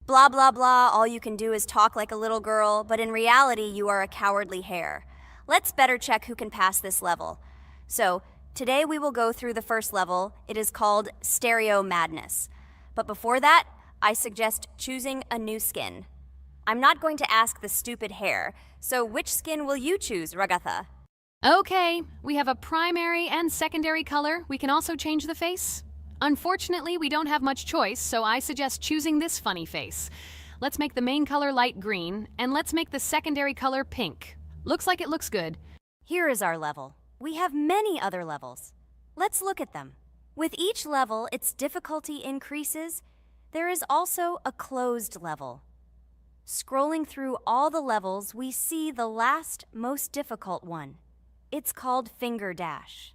Blah, blah, blah, all you can do is talk like a little girl, but in reality, you are a cowardly hare. Let's better check who can pass this level. So, today we will go through the first level. It is called Stereo Madness. But before that, I suggest choosing a new skin. I'm not going to ask the stupid hare, so which skin will you choose, Ragatha? Okay, we have a primary and secondary color. We can also change the face. Unfortunately, we don't have much choice, so I suggest choosing this funny face. Let's make the main color light green, and let's make the secondary color pink. Looks like it looks good. Here is our level. We have many other levels. Let's look at them. With each level, its difficulty increases. There is also a closed level. Scrolling through all the levels, we see the last, most difficult one. It's called Finger Dash.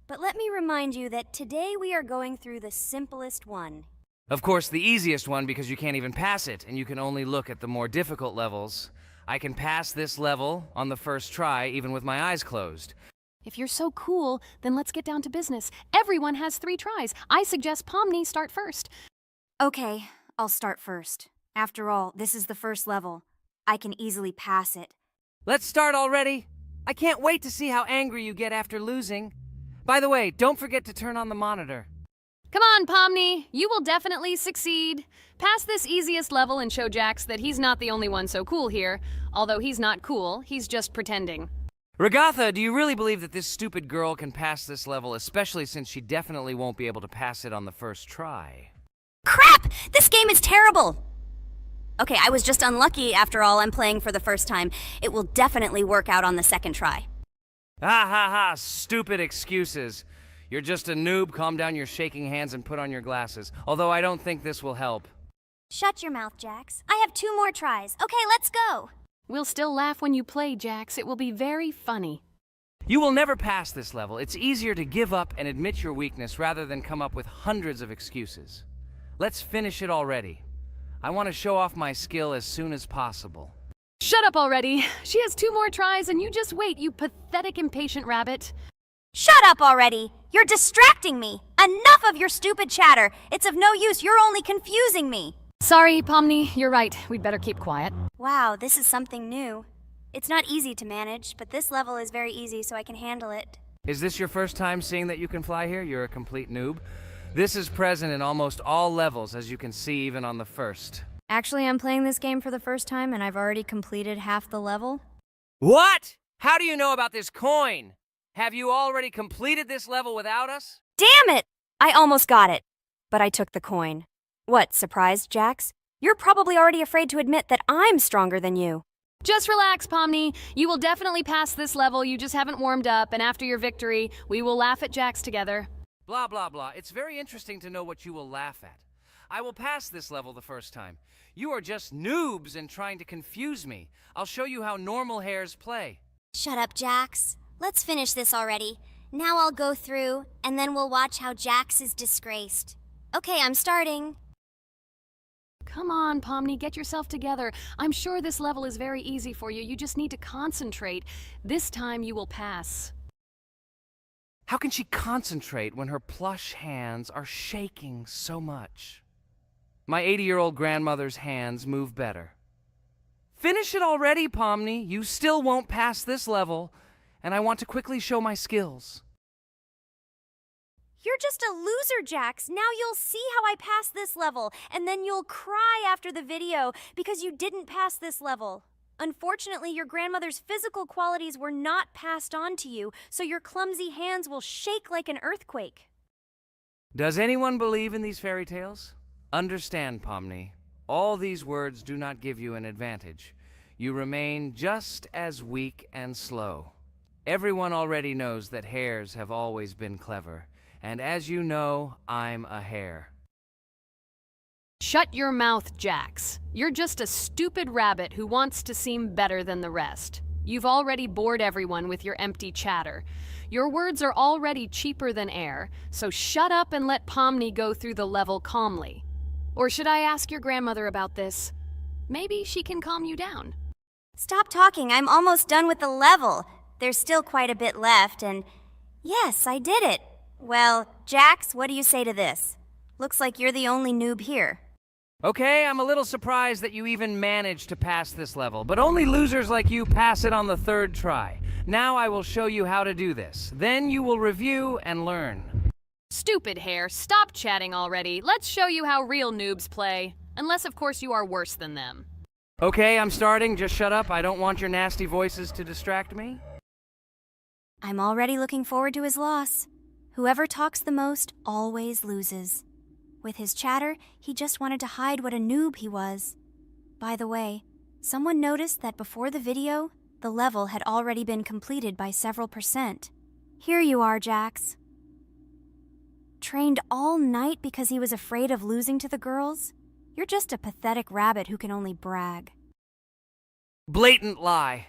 But let me remind you that today we are going through the simplest one. Of course, the easiest one because you can't even pass it, and you can only look at the more difficult levels. I can pass this level on the first try, even with my eyes closed. If you're so cool, then let's get down to business. Everyone has 3 tries. I suggest Pomni start first. Okay, I'll start first. After all, this is the first level. I can easily pass it. Let's start already! I can't wait to see how angry you get after losing. By the way, don't forget to turn on the monitor. Come on, Pomni. You will definitely succeed. Pass this easiest level and show Jax that he's not the only one so cool here. Although he's not cool, he's just pretending. Ragatha, do you really believe that this stupid girl can pass this level, especially since she definitely won't be able to pass it on the first try? Crap! This game is terrible! Okay, I was just unlucky. After all, I'm playing for the first time. It will definitely work out on the second try. Ha ha ha, stupid excuses. You're just a noob, calm down your shaking hands and put on your glasses. Although I don't think this will help. Shut your mouth, Jax. I have 2 more tries. Okay, let's go! We'll still laugh when you play, Jax. It will be very funny. You will never pass this level. It's easier to give up and admit your weakness rather than come up with hundreds of excuses. Let's finish it already. I want to show off my skill as soon as possible. Shut up already. She has 2 more tries and you just wait, you pathetic impatient rabbit. Shut up already! You're distracting me! Enough of your stupid chatter! It's of no use, you're only confusing me! Sorry, Pomni, you're right. We'd better keep quiet. Wow, this is something new. It's not easy to manage, but this level is very easy, so I can handle it. Is this your first time seeing that you can fly here? You're a complete noob. This is present in almost all levels, as you can see even on the first. Actually, I'm playing this game for the first time, and I've already completed half the level. What? How do you know about this coin? Have you already completed this level without us? Damn it! I almost got it, but I took the coin. What, surprised, Jax? You're probably already afraid to admit that I'm stronger than you. Just relax, Pomni. You will definitely pass this level, you just haven't warmed up, and after your victory, we will laugh at Jax together. Blah, blah, blah. It's very interesting to know what you will laugh at. I will pass this level the first time. You are just noobs and trying to confuse me. I'll show you how normal hares play. Shut up, Jax. Let's finish this already. Now I'll go through, and then we'll watch how Jax is disgraced. Okay, I'm starting. Come on, Pomni, get yourself together. I'm sure this level is very easy for you. You just need to concentrate. This time you will pass. How can she concentrate when her plush hands are shaking so much? My 80-year-old grandmother's hands move better. Finish it already, Pomni. You still won't pass this level, and I want to quickly show my skills. You're just a loser, Jax. Now you'll see how I pass this level, and then you'll cry after the video because you didn't pass this level. Unfortunately, your grandmother's physical qualities were not passed on to you, so your clumsy hands will shake like an earthquake. Does anyone believe in these fairy tales? Understand, Pomni. All these words do not give you an advantage. You remain just as weak and slow. Everyone already knows that hares have always been clever. And as you know, I'm a hare. Shut your mouth, Jax. You're just a stupid rabbit who wants to seem better than the rest. You've already bored everyone with your empty chatter. Your words are already cheaper than air, so shut up and let Pomni go through the level calmly. Or should I ask your grandmother about this? Maybe she can calm you down. Stop talking, I'm almost done with the level. There's still quite a bit left, and yes, I did it. Well, Jax, what do you say to this? Looks like you're the only noob here. Okay, I'm a little surprised that you even managed to pass this level, but only losers like you pass it on the third try. Now I will show you how to do this. Then you will review and learn. Stupid hair, stop chatting already. Let's show you how real noobs play. Unless, of course, you are worse than them. Okay, I'm starting. Just shut up. I don't want your nasty voices to distract me. I'm already looking forward to his loss. Whoever talks the most always loses. With his chatter, he just wanted to hide what a noob he was. By the way, someone noticed that before the video, the level had already been completed by several %. Here you are, Jax. Trained all night because he was afraid of losing to the girls? You're just a pathetic rabbit who can only brag. Blatant lie.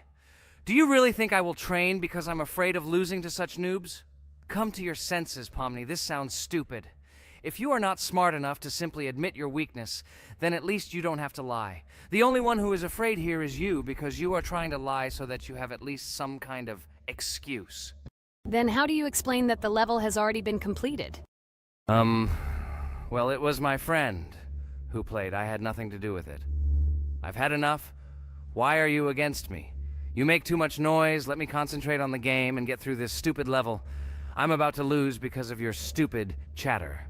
Do you really think I will train because I'm afraid of losing to such noobs? Come to your senses, Pomni. This sounds stupid. If you are not smart enough to simply admit your weakness, then at least you don't have to lie. The only one who is afraid here is you because you are trying to lie so that you have at least some kind of excuse. Then how do you explain that the level has already been completed? Well, it was my friend who played. I had nothing to do with it. I've had enough. Why are you against me? You make too much noise. Let me concentrate on the game and get through this stupid level. I'm about to lose because of your stupid chatter.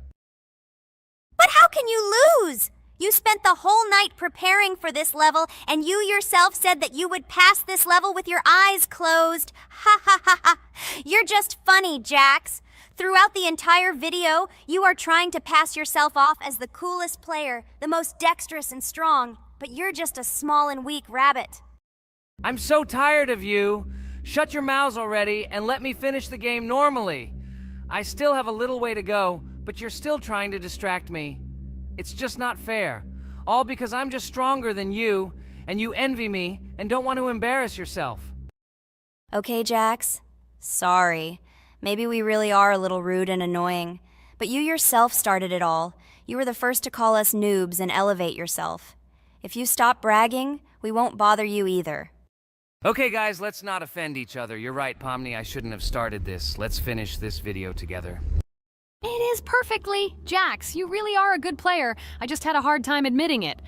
But how can you lose? You spent the whole night preparing for this level, and you yourself said that you would pass this level with your eyes closed. Ha ha ha ha. You're just funny, Jax. Throughout the entire video, you are trying to pass yourself off as the coolest player, the most dexterous and strong, but you're just a small and weak rabbit. I'm so tired of you. Shut your mouths already and let me finish the game normally. I still have a little way to go, but you're still trying to distract me. It's just not fair. All because I'm just stronger than you, and you envy me and don't want to embarrass yourself. Okay, Jax. Sorry. Maybe we really are a little rude and annoying. But you yourself started it all. You were the first to call us noobs and elevate yourself. If you stop bragging, we won't bother you either. Okay, guys, let's not offend each other. You're right, Pomni, I shouldn't have started this. Let's finish this video together. It is perfectly. Jax, you really are a good player. I just had a hard time admitting it.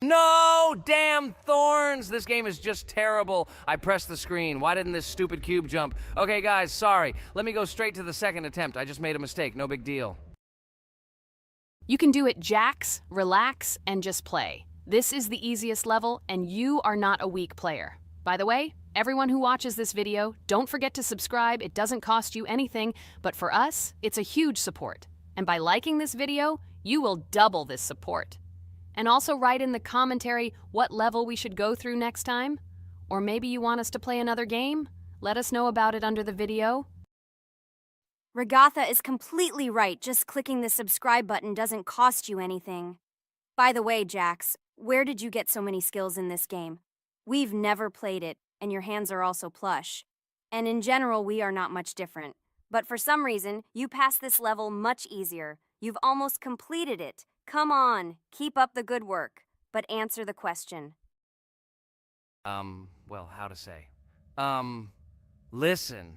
No! Damn thorns! This game is just terrible. I pressed the screen. Why didn't this stupid cube jump? Okay, guys, sorry. Let me go straight to the second attempt. I just made a mistake. No big deal. You can do it, Jax, relax, and just play. This is the easiest level, and you are not a weak player. By the way, everyone who watches this video, don't forget to subscribe. It doesn't cost you anything, but for us, it's a huge support. And by liking this video, you will double this support. And also write in the commentary what level we should go through next time. Or maybe you want us to play another game? Let us know about it under the video. Regatha is completely right. Just clicking the subscribe button doesn't cost you anything. By the way, Jax, where did you get so many skills in this game? We've never played it, and your hands are also plush. And in general, we are not much different. But for some reason, you passed this level much easier. You've almost completed it. Come on, keep up the good work, but answer the question. Well, how to say? Listen.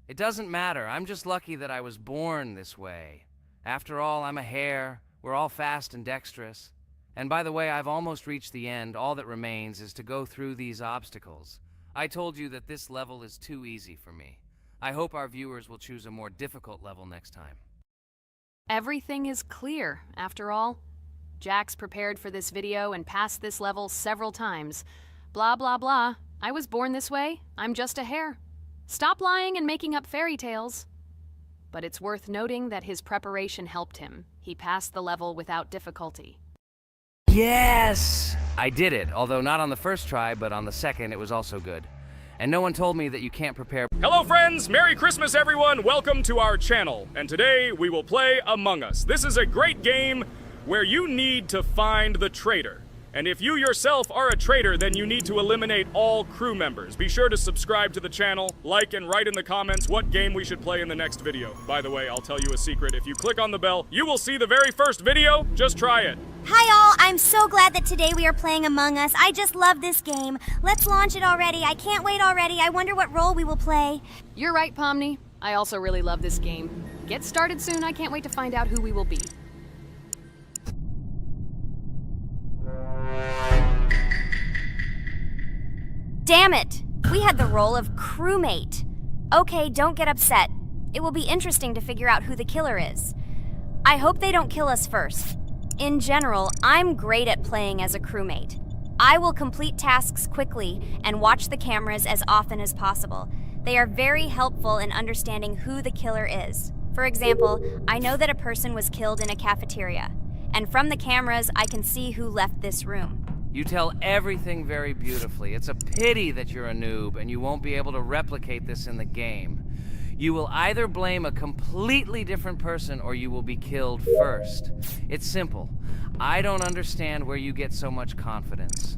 It doesn't matter. I'm just lucky that I was born this way. After all, I'm a hare. We're all fast and dexterous. And by the way, I've almost reached the end. All that remains is to go through these obstacles. I told you that this level is too easy for me. I hope our viewers will choose a more difficult level next time. Everything is clear, after all. Jax prepared for this video and passed this level several times. Blah, blah, blah. I was born this way. I'm just a hare. Stop lying and making up fairy tales. But it's worth noting that his preparation helped him. He passed the level without difficulty. Yes! I did it, although not on the first try, but on the second it was also good. And no one told me that you can't prepare. Hello friends, Merry Christmas everyone, welcome to our channel. And today we will play Among Us. This is a great game where you need to find the traitor. And if you yourself are a traitor, then you need to eliminate all crew members. Be sure to subscribe to the channel, like and write in the comments what game we should play in the next video. By the way, I'll tell you a secret. If you click on the bell, you will see the very first video. Just try it. Hi all, I'm so glad that today we are playing Among Us. I just love this game. Let's launch it already. I can't wait already. I wonder what role we will play. You're right, Pomni. I also really love this game. Get started soon. I can't wait to find out who we will be. Damn it! We had the role of crewmate. Okay, don't get upset. It will be interesting to figure out who the killer is. I hope they don't kill us first. In general, I'm great at playing as a crewmate. I will complete tasks quickly and watch the cameras as often as possible. They are very helpful in understanding who the killer is. For example, I know that a person was killed in a cafeteria, and from the cameras, I can see who left this room. You tell everything very beautifully. It's a pity that you're a noob and you won't be able to replicate this in the game. You will either blame a completely different person or you will be killed first. It's simple. I don't understand where you get so much confidence.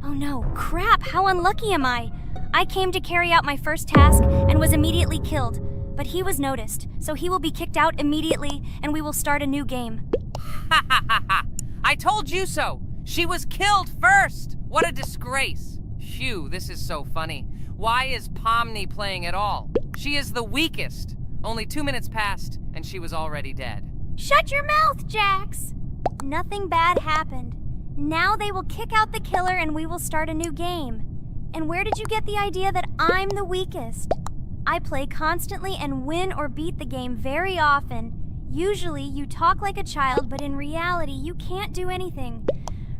Oh no, crap, how unlucky am I? I came to carry out my first task and was immediately killed. But he was noticed, so he will be kicked out immediately and we will start a new game. Ha ha ha ha! I told you so! She was killed first! What a disgrace! Phew, this is so funny. Why is Pomni playing at all? She is the weakest. Only 2 minutes passed, and she was already dead. Shut your mouth, Jax! Nothing bad happened. Now they will kick out the killer and we will start a new game. And where did you get the idea that I'm the weakest? I play constantly and win or beat the game very often. Usually you talk like a child, but in reality you can't do anything.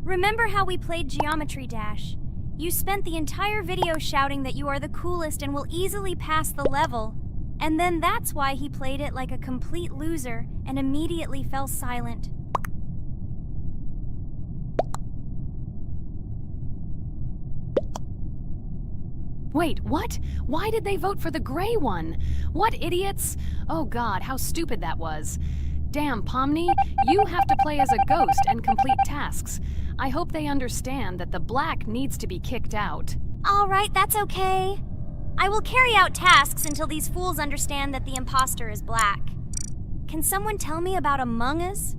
Remember how we played Geometry Dash? You spent the entire video shouting that you are the coolest and will easily pass the level. And then that's why he played it like a complete loser and immediately fell silent. Wait, what? Why did they vote for the gray one? What idiots? Oh god, how stupid that was. Damn, Pomni, you have to play as a ghost and complete tasks. I hope they understand that the black needs to be kicked out. All right, that's okay. I will carry out tasks until these fools understand that the imposter is black. Can someone tell me about Among Us?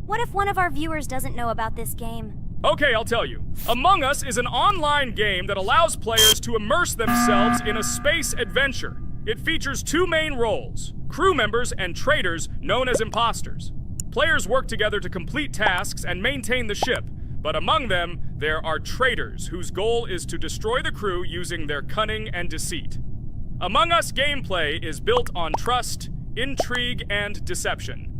What if one of our viewers doesn't know about this game? Okay, I'll tell you. Among Us is an online game that allows players to immerse themselves in a space adventure. It features 2 main roles, crew members and traitors known as imposters. Players work together to complete tasks and maintain the ship, but among them, there are traitors whose goal is to destroy the crew using their cunning and deceit. Among Us gameplay is built on trust, intrigue, and deception.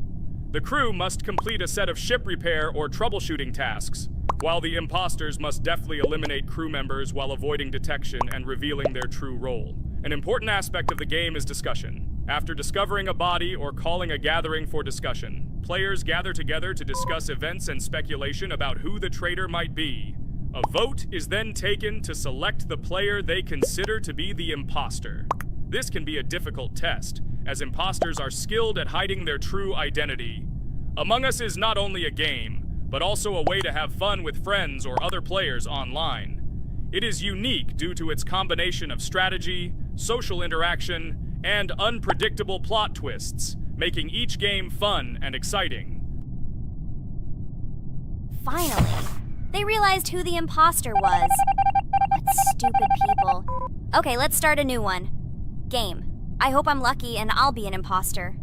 The crew must complete a set of ship repair or troubleshooting tasks, while the imposters must deftly eliminate crew members while avoiding detection and revealing their true role. An important aspect of the game is discussion. After discovering a body or calling a gathering for discussion, players gather together to discuss events and speculation about who the traitor might be. A vote is then taken to select the player they consider to be the imposter. This can be a difficult test, as imposters are skilled at hiding their true identity. Among Us is not only a game, but also a way to have fun with friends or other players online. It is unique due to its combination of strategy, social interaction, and unpredictable plot twists, making each game fun and exciting. Finally, they realized who the imposter was. What stupid people. Okay, let's start a new one. Game. I hope I'm lucky and I'll be an imposter.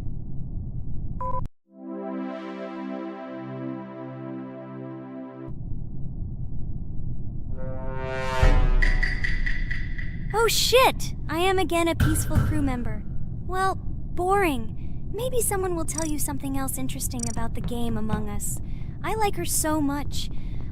Oh shit! I am again a peaceful crew member. Well, boring. Maybe someone will tell you something else interesting about the game Among Us. I like her so much.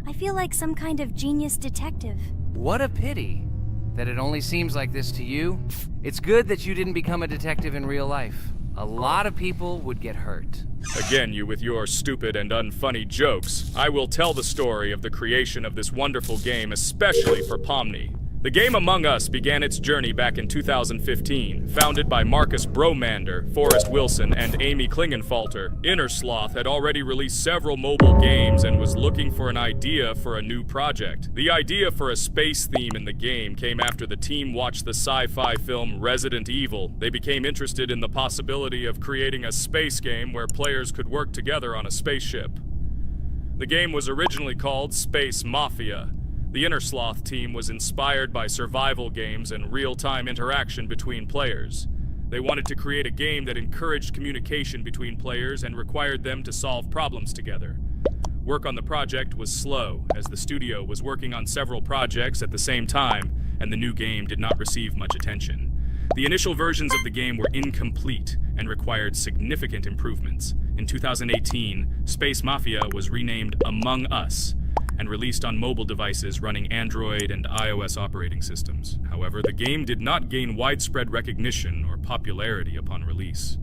I feel like some kind of genius detective. What a pity that it only seems like this to you. It's good that you didn't become a detective in real life. A lot of people would get hurt. Again, you with your stupid and unfunny jokes. I will tell the story of the creation of this wonderful game, especially for Pomni. The game Among Us began its journey back in 2015. Founded by Marcus Bromander, Forrest Wilson, and Amy Klingenfalter, Innersloth had already released several mobile games and was looking for an idea for a new project. The idea for a space theme in the game came after the team watched the sci-fi film Resident Evil. They became interested in the possibility of creating a space game where players could work together on a spaceship. The game was originally called Space Mafia. The Innersloth team was inspired by survival games and real-time interaction between players. They wanted to create a game that encouraged communication between players and required them to solve problems together. Work on the project was slow, as the studio was working on several projects at the same time, and the new game did not receive much attention. The initial versions of the game were incomplete and required significant improvements. In 2018, Space Mafia was renamed Among Us and released on mobile devices running Android and iOS operating systems. However, the game did not gain widespread recognition or popularity upon release.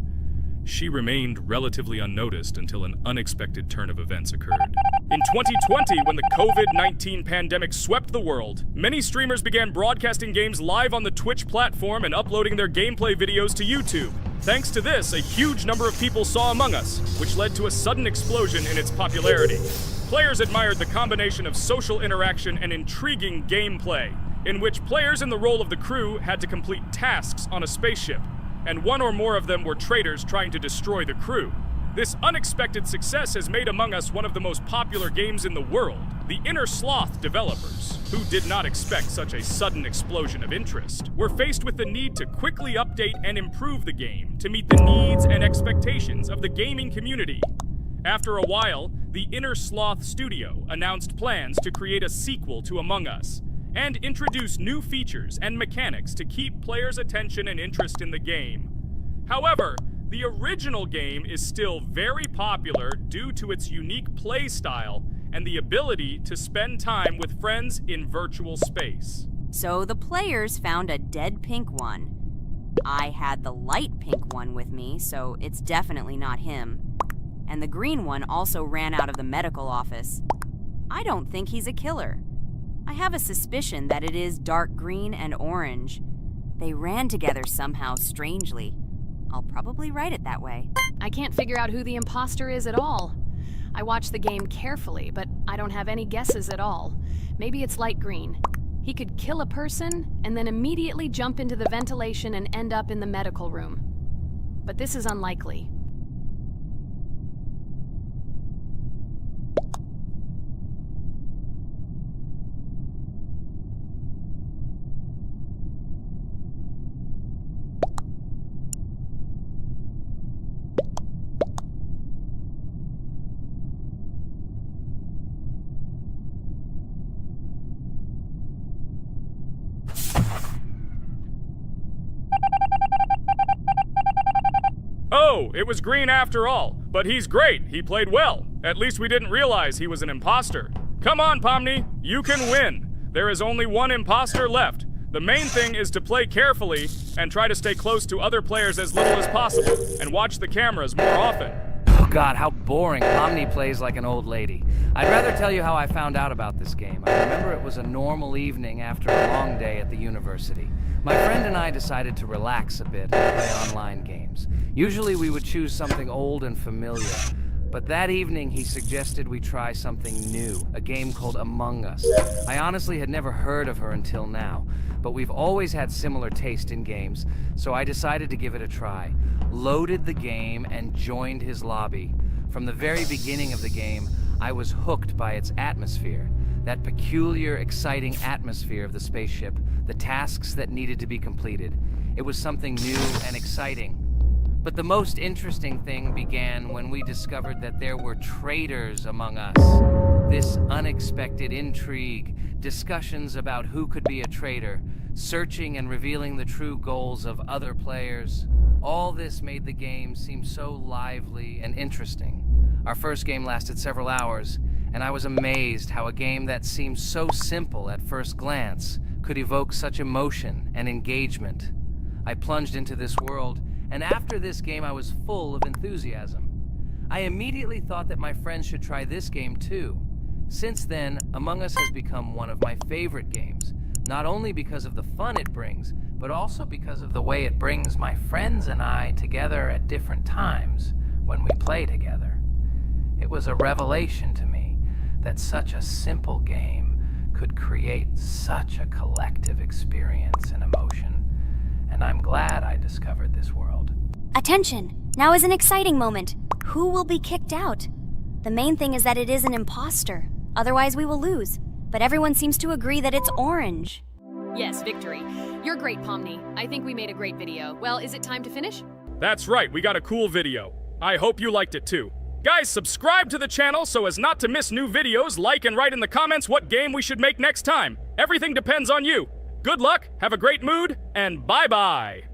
She remained relatively unnoticed until an unexpected turn of events occurred. In 2020, when the COVID-19 pandemic swept the world, many streamers began broadcasting games live on the Twitch platform and uploading their gameplay videos to YouTube. Thanks to this, a huge number of people saw Among Us, which led to a sudden explosion in its popularity. Players admired the combination of social interaction and intriguing gameplay, in which players in the role of the crew had to complete tasks on a spaceship, and one or more of them were traitors trying to destroy the crew. This unexpected success has made Among Us one of the most popular games in the world. The Inner Sloth developers, who did not expect such a sudden explosion of interest, were faced with the need to quickly update and improve the game to meet the needs and expectations of the gaming community. After a while, the Inner Sloth studio announced plans to create a sequel to Among Us and introduce new features and mechanics to keep players' attention and interest in the game. However, the original game is still very popular due to its unique play style and the ability to spend time with friends in virtual space. So the players found a dead pink one. I had the light pink one with me, so it's definitely not him. And the green one also ran out of the medical office. I don't think he's a killer. I have a suspicion that it is dark green and orange. They ran together somehow strangely. I'll probably write it that way. I can't figure out who the imposter is at all. I watched the game carefully, but I don't have any guesses at all. Maybe it's light green. He could kill a person and then immediately jump into the ventilation and end up in the medical room. But this is unlikely. Oh, it was green after all. But he's great. He played well. At least we didn't realize he was an imposter. Come on, Pomni. You can win. There is only one imposter left. The main thing is to play carefully and try to stay close to other players as little as possible and watch the cameras more often. Oh God, how boring. Pomni plays like an old lady. I'd rather tell you how I found out about this game. I remember it was a normal evening after a long day at the university. My friend and I decided to relax a bit and play online games. Usually we would choose something old and familiar, but that evening he suggested we try something new, a game called Among Us. I honestly had never heard of her until now, but we've always had similar taste in games, so I decided to give it a try. Loaded the game and joined his lobby. From the very beginning of the game, I was hooked by its atmosphere. That peculiar, exciting atmosphere of the spaceship, the tasks that needed to be completed. It was something new and exciting. But the most interesting thing began when we discovered that there were traitors among us. This unexpected intrigue, discussions about who could be a traitor, searching and revealing the true goals of other players. All this made the game seem so lively and interesting. Our first game lasted several hours, and I was amazed how a game that seemed so simple at first glance could evoke such emotion and engagement. I plunged into this world, and after this game I was full of enthusiasm. I immediately thought that my friends should try this game too. Since then, Among Us has become one of my favorite games, not only because of the fun it brings, but also because of the way it brings my friends and I together at different times when we play together. It was a revelation to me that such a simple game could create such a collective experience and emotion, and I'm glad I discovered this world. Attention! Now is an exciting moment. Who will be kicked out? The main thing is that it is an imposter. Otherwise we will lose. But everyone seems to agree that it's orange. Yes, victory. You're great, Pomni. I think we made a great video. Well, is it time to finish? That's right, we got a cool video. I hope you liked it too. Guys, subscribe to the channel so as not to miss new videos, like and write in the comments what game we should make next time. Everything depends on you. Good luck, have a great mood, and bye-bye.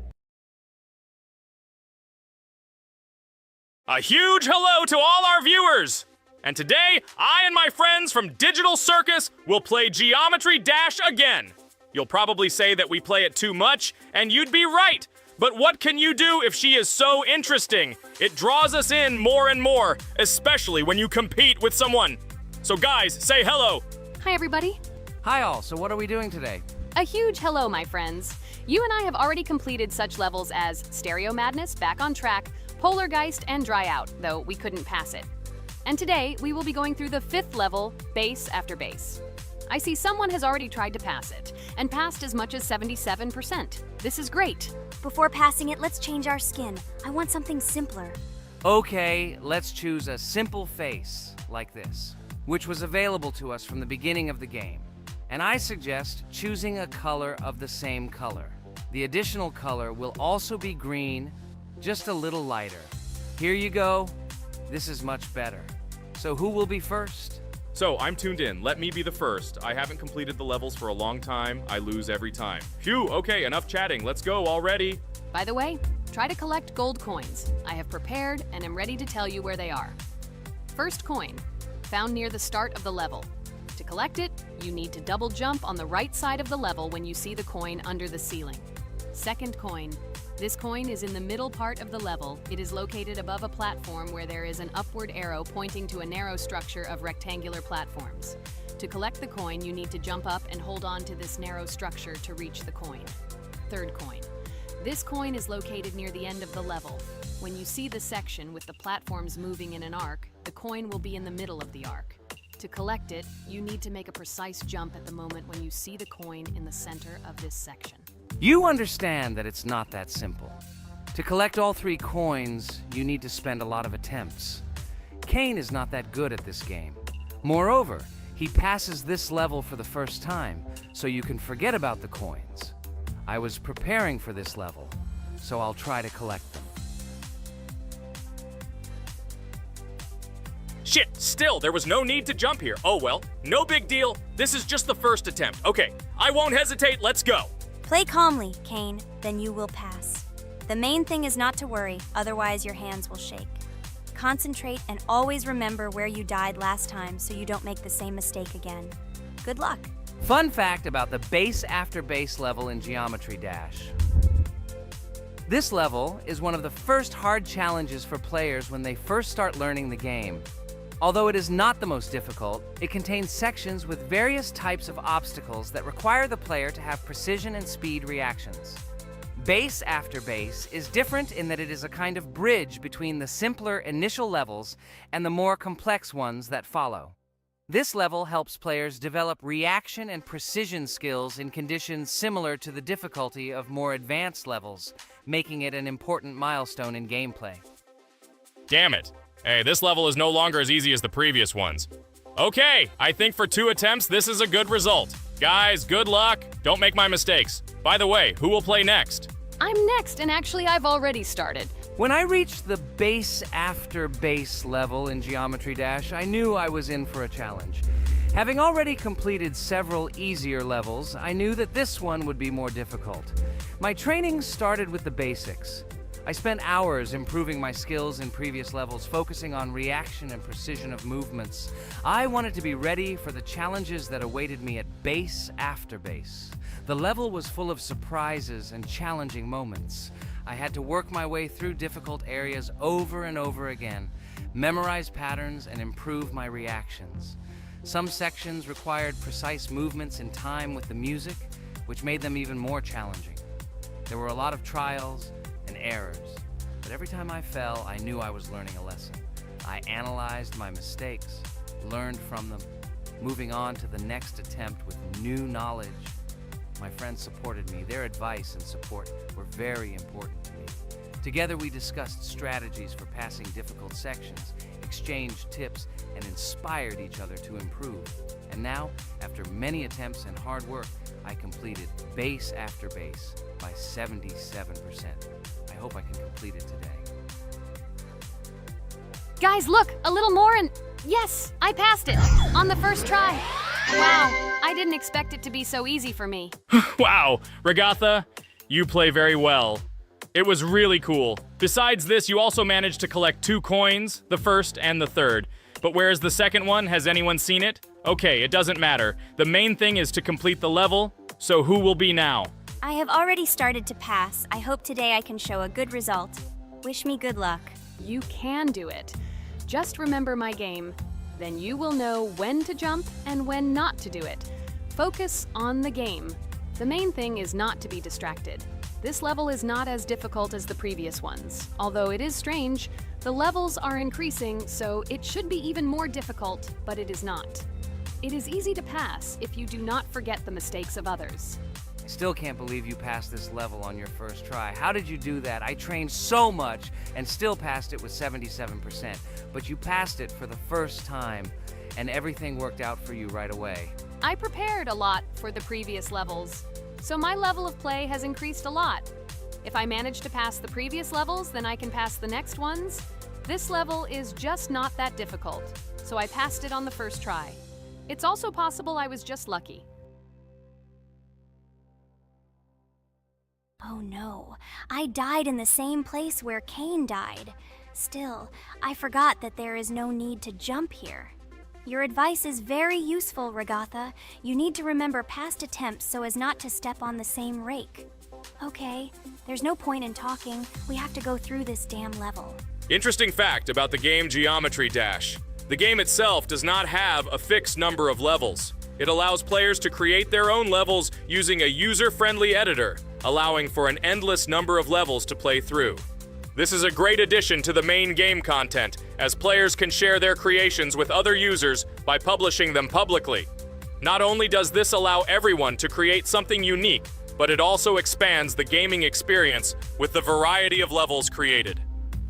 A huge hello to all our viewers! And today, I and my friends from Digital Circus will play Geometry Dash again. You'll probably say that we play it too much, and you'd be right. But what can you do if she is so interesting? It draws us in more and more, especially when you compete with someone. So guys, say hello. Hi, everybody. Hi all, so what are we doing today? A huge hello, my friends. You and I have already completed such levels as Stereo Madness, Back on Track, Polargeist, and Dry Out, though we couldn't pass it. And today, we will be going through the 5th level, Base After Base. I see someone has already tried to pass it, and passed as much as 77%. This is great. Before passing it, let's change our skin. I want something simpler. Okay, let's choose a simple face, like this, which was available to us from the beginning of the game. And I suggest choosing a color of the same color. The additional color will also be green, just a little lighter. Here you go. This is much better. So who will be first? So, I'm tuned in. Let me be the first. I haven't completed the levels for a long time. I lose every time. Phew, okay, enough chatting. Let's go already. By the way, try to collect gold coins. I have prepared and am ready to tell you where they are. First coin, found near the start of the level. To collect it, you need to double jump on the right side of the level when you see the coin under the ceiling. Second coin. This coin is in the middle part of the level. It is located above a platform where there is an upward arrow pointing to a narrow structure of rectangular platforms. To collect the coin, you need to jump up and hold on to this narrow structure to reach the coin. Third coin. This coin is located near the end of the level. When you see the section with the platforms moving in an arc, the coin will be in the middle of the arc. To collect it, you need to make a precise jump at the moment when you see the coin in the center of this section. You understand that it's not that simple. To collect all 3 coins, you need to spend a lot of attempts. Kane is not that good at this game. Moreover, he passes this level for the first time, so you can forget about the coins. I was preparing for this level, so I'll try to collect them. Shit, still, there was no need to jump here. Oh well, no big deal. This is just the first attempt. Okay, I won't hesitate, let's go. Play calmly, Kane, then you will pass. The main thing is not to worry, otherwise your hands will shake. Concentrate and always remember where you died last time so you don't make the same mistake again. Good luck. Fun fact about the Base After Base level in Geometry Dash. This level is one of the first hard challenges for players when they first start learning the game. Although it is not the most difficult, it contains sections with various types of obstacles that require the player to have precision and speed reactions. Base After Base is different in that it is a kind of bridge between the simpler initial levels and the more complex ones that follow. This level helps players develop reaction and precision skills in conditions similar to the difficulty of more advanced levels, making it an important milestone in gameplay. Damn it. Hey, this level is no longer as easy as the previous ones. Okay, I think for 2 attempts, this is a good result. Guys, good luck. Don't make my mistakes. By the way, who will play next? I'm next, and actually I've already started. When I reached the Base After Base level in Geometry Dash, I knew I was in for a challenge. Having already completed several easier levels, I knew that this one would be more difficult. My training started with the basics. I spent hours improving my skills in previous levels, focusing on reaction and precision of movements. I wanted to be ready for the challenges that awaited me at Base After Base. The level was full of surprises and challenging moments. I had to work my way through difficult areas over and over again, memorize patterns, and improve my reactions. Some sections required precise movements in time with the music, which made them even more challenging. There were a lot of trials and errors, but every time I fell, I knew I was learning a lesson. I analyzed my mistakes, learned from them, moving on to the next attempt with new knowledge. My friends supported me. Their advice and support were very important to me. Together we discussed strategies for passing difficult sections, exchanged tips, and inspired each other to improve. And And now, after many attempts and hard work, I completed base after base by 77%. I hope I can complete it today. Guys, look, a little more and yes, I passed it on the first try. Wow, I didn't expect it to be so easy for me. Wow, Regatha, you play very well. It was really cool. Besides this, you also managed to collect 2 coins, the first and the third. But where's the second one? Has anyone seen it? Okay, it doesn't matter. The main thing is to complete the level, so who will be now? I have already started to pass. I hope today I can show a good result. Wish me good luck. You can do it. Just remember my game. Then you will know when to jump and when not to do it. Focus on the game. The main thing is not to be distracted. This level is not as difficult as the previous ones. Although it is strange, the levels are increasing, so it should be even more difficult, but it is not. It is easy to pass if you do not forget the mistakes of others. I still can't believe you passed this level on your first try. How did you do that? I trained so much and still passed it with 77%. But you passed it for the first time, and everything worked out for you right away. I prepared a lot for the previous levels, so my level of play has increased a lot. If I manage to pass the previous levels, then I can pass the next ones. This level is just not that difficult, so I passed it on the first try. It's also possible I was just lucky. Oh no, I died in the same place where Cain died. Still, I forgot that there is no need to jump here. Your advice is very useful, Regatha. You need to remember past attempts so as not to step on the same rake. Okay, there's no point in talking. We have to go through this damn level. Interesting fact about the game Geometry Dash. The game itself does not have a fixed number of levels. It allows players to create their own levels using a user-friendly editor, allowing for an endless number of levels to play through. This is a great addition to the main game content, as players can share their creations with other users by publishing them publicly. Not only does this allow everyone to create something unique, but it also expands the gaming experience with the variety of levels created.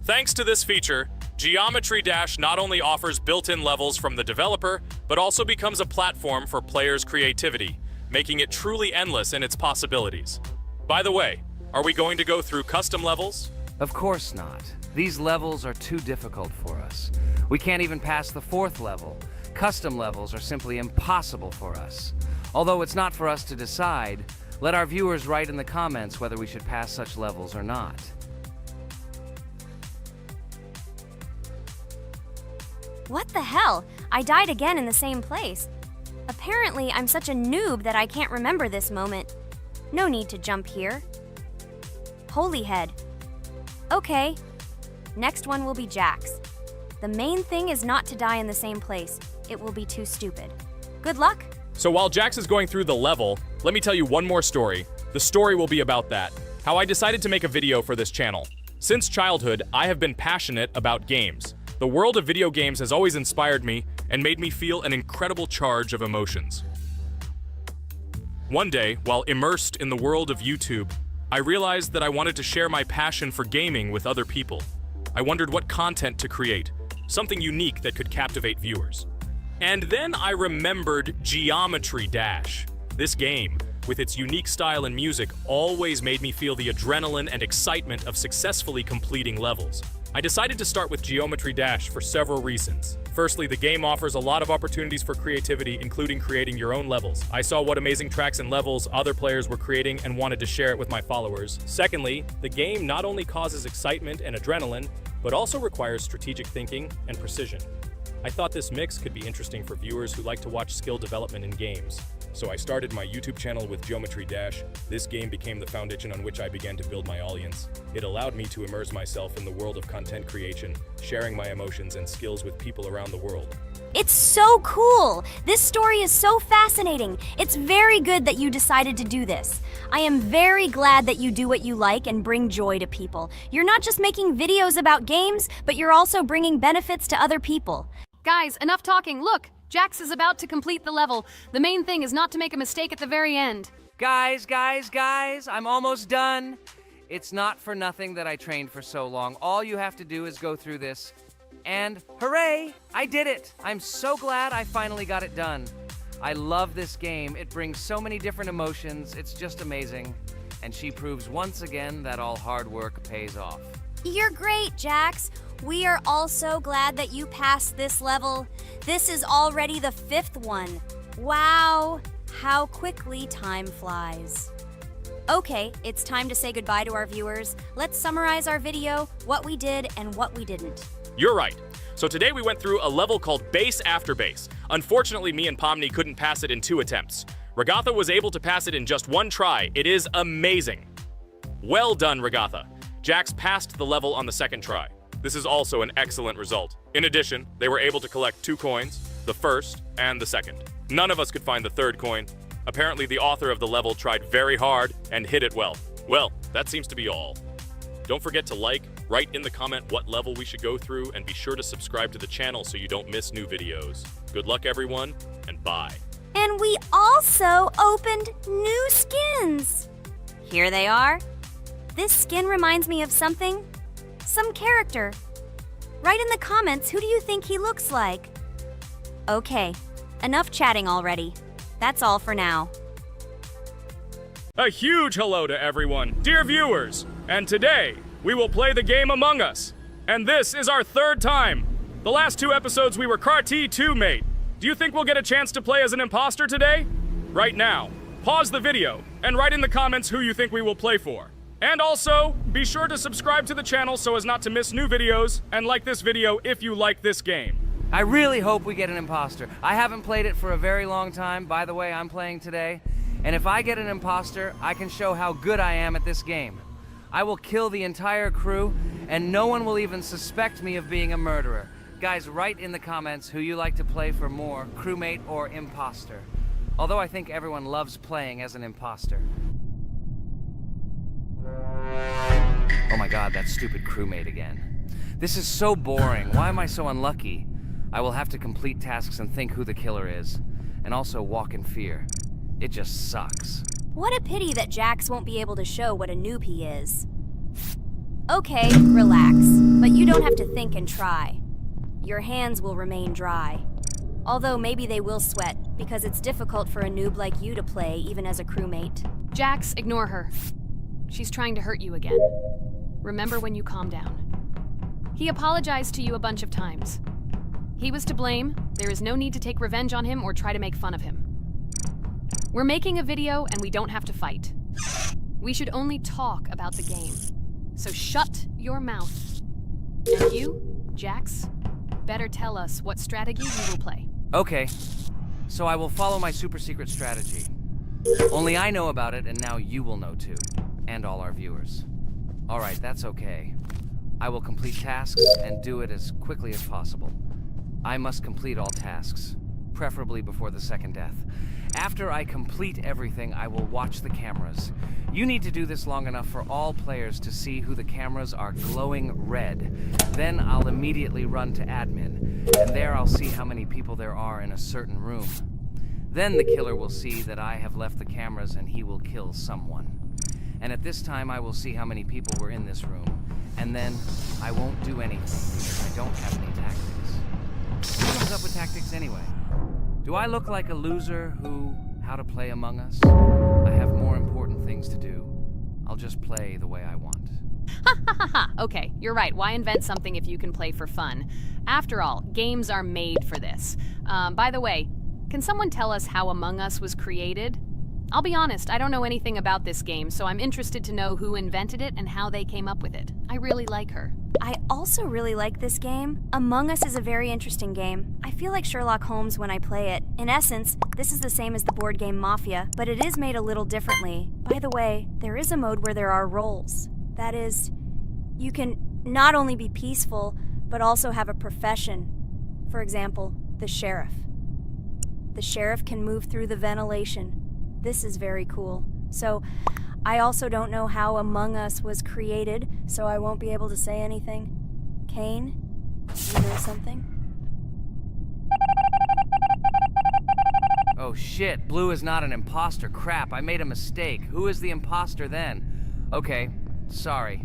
Thanks to this feature, Geometry Dash not only offers built-in levels from the developer, but also becomes a platform for players' creativity, making it truly endless in its possibilities. By the way, are we going to go through custom levels? Of course not. These levels are too difficult for us. We can't even pass the 4th level. Custom levels are simply impossible for us. Although it's not for us to decide, let our viewers write in the comments whether we should pass such levels or not. What the hell? I died again in the same place. Apparently, I'm such a noob that I can't remember this moment. No need to jump here. Holy head. Okay. Next one will be Jax. The main thing is not to die in the same place. It will be too stupid. Good luck. So while Jax is going through the level, let me tell you one more story. The story will be about that. How I decided to make a video for this channel. Since childhood, I have been passionate about games. The world of video games has always inspired me and made me feel an incredible charge of emotions. One day, while immersed in the world of YouTube, I realized that I wanted to share my passion for gaming with other people. I wondered what content to create, something unique that could captivate viewers. And then I remembered Geometry Dash. This game, with its unique style and music, always made me feel the adrenaline and excitement of successfully completing levels. I decided to start with Geometry Dash for several reasons. Firstly, the game offers a lot of opportunities for creativity, including creating your own levels. I saw what amazing tracks and levels other players were creating and wanted to share it with my followers. Secondly, the game not only causes excitement and adrenaline, but also requires strategic thinking and precision. I thought this mix could be interesting for viewers who like to watch skill development in games. So I started my YouTube channel with Geometry Dash. This game became the foundation on which I began to build my audience. It allowed me to immerse myself in the world of content creation, sharing my emotions and skills with people around the world. It's so cool! This story is so fascinating. It's very good that you decided to do this. I am very glad that you do what you like and bring joy to people. You're not just making videos about games, but you're also bringing benefits to other people. Guys, enough talking. Look, Jax is about to complete the level. The main thing is not to make a mistake at the very end. Guys, I'm almost done. It's not for nothing that I trained for so long. All you have to do is go through this. And hooray, I did it. I'm so glad I finally got it done. I love this game. It brings so many different emotions. It's just amazing. And she proves once again that all hard work pays off. You're great, Jax. We are all so glad that you passed this level. This is already the 5th one. Wow, how quickly time flies. Okay, it's time to say goodbye to our viewers. Let's summarize our video, what we did and what we didn't. You're right. So today we went through a level called Base After Base. Unfortunately, me and Pomni couldn't pass it in 2 attempts. Regatha was able to pass it in just 1 try. It is amazing. Well done, Regatha. Jax passed the level on the 2nd try. This is also an excellent result. In addition, they were able to collect 2 coins, the 1st and the 2nd. None of us could find the 3rd coin. Apparently, the author of the level tried very hard and hit it well. Well, that seems to be all. Don't forget to like, write in the comment what level we should go through, and be sure to subscribe to the channel so you don't miss new videos. Good luck, everyone, and bye. And we also opened new skins. Here they are. This skin reminds me of something, some character. Write in the comments, who do you think he looks like? Okay, enough chatting already. That's all for now. A huge hello to everyone, dear viewers. And today, we will play the game Among Us. And this is our 3rd time. The last 2 episodes we were Carti 2 mate. Do you think we'll get a chance to play as an imposter today? Right now, pause the video and write in the comments who you think we will play for. And also, be sure to subscribe to the channel so as not to miss new videos, and like this video if you like this game. I really hope we get an imposter. I haven't played it for a very long time. By the way, I'm playing today. And if I get an imposter, I can show how good I am at this game. I will kill the entire crew, and no one will even suspect me of being a murderer. Guys, write in the comments who you like to play for more, crewmate or imposter. Although I think everyone loves playing as an imposter. Oh my god, that stupid crewmate again. This is so boring. Why am I so unlucky? I will have to complete tasks and think who the killer is. And also walk in fear. It just sucks. What a pity that Jax won't be able to show what a noob he is. Okay, relax. But you don't have to think and try. Your hands will remain dry. Although maybe they will sweat, because it's difficult for a noob like you to play even as a crewmate. Jax, ignore her. She's trying to hurt you again. Remember when you calm down. He apologized to you a bunch of times. He was to blame. There is no need to take revenge on him or try to make fun of him. We're making a video and we don't have to fight. We should only talk about the game. So shut your mouth. And you, Jax, better tell us what strategy you will play. Okay, so I will follow my super secret strategy. Only I know about it, and now you will know too. And all our viewers. Alright, that's okay. I will complete tasks and do it as quickly as possible. I must complete all tasks, preferably before the 2nd death. After I complete everything, I will watch the cameras. You need to do this long enough for all players to see who the cameras are glowing red. Then I'll immediately run to admin, and there I'll see how many people there are in a certain room. Then the killer will see that I have left the cameras and he will kill someone. And at this time I will see how many people were in this room. And then I won't do anything because I don't have any tactics. Who comes up with tactics anyway? Do I look like a loser who, how to play Among Us? I have more important things to do. I'll just play the way I want. Ha ha ha ha! Okay, you're right. Why invent something if you can play for fun? After all, games are made for this. By the way, can someone tell us how Among Us was created? I'll be honest, I don't know anything about this game, so I'm interested to know who invented it and how they came up with it. I really like her. I also really like this game. Among Us is a very interesting game. I feel like Sherlock Holmes when I play it. In essence, this is the same as the board game Mafia, but it is made a little differently. By the way, there is a mode where there are roles. That is, you can not only be peaceful, but also have a profession. For example, the sheriff. The sheriff can move through the ventilation. This is very cool. So, I also don't know how Among Us was created, so I won't be able to say anything. Kane, you know something? Oh shit, Blue is not an imposter. Crap, I made a mistake. Who is the imposter then? Okay, sorry.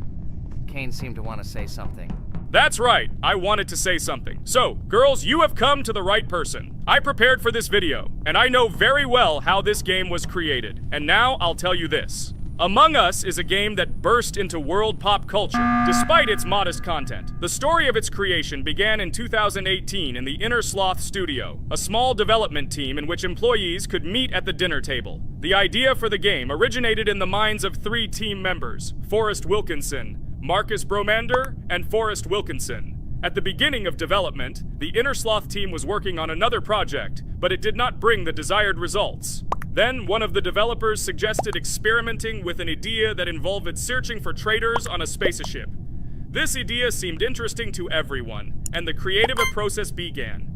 Kane seemed to want to say something. That's right, I wanted to say something. So, girls, you have come to the right person. I prepared for this video, and I know very well how this game was created. And now I'll tell you this. Among Us is a game that burst into world pop culture, despite its modest content. The story of its creation began in 2018 in the Inner Sloth Studio, a small development team in which employees could meet at the dinner table. The idea for the game originated in the minds of 3 team members, Forrest Wilkinson, Marcus Bromander, and Forrest Wilkinson. At the beginning of development, the Inner Sloth team was working on another project, but it did not bring the desired results. Then, one of the developers suggested experimenting with an idea that involved searching for traitors on a spaceship. This idea seemed interesting to everyone, and the creative process began.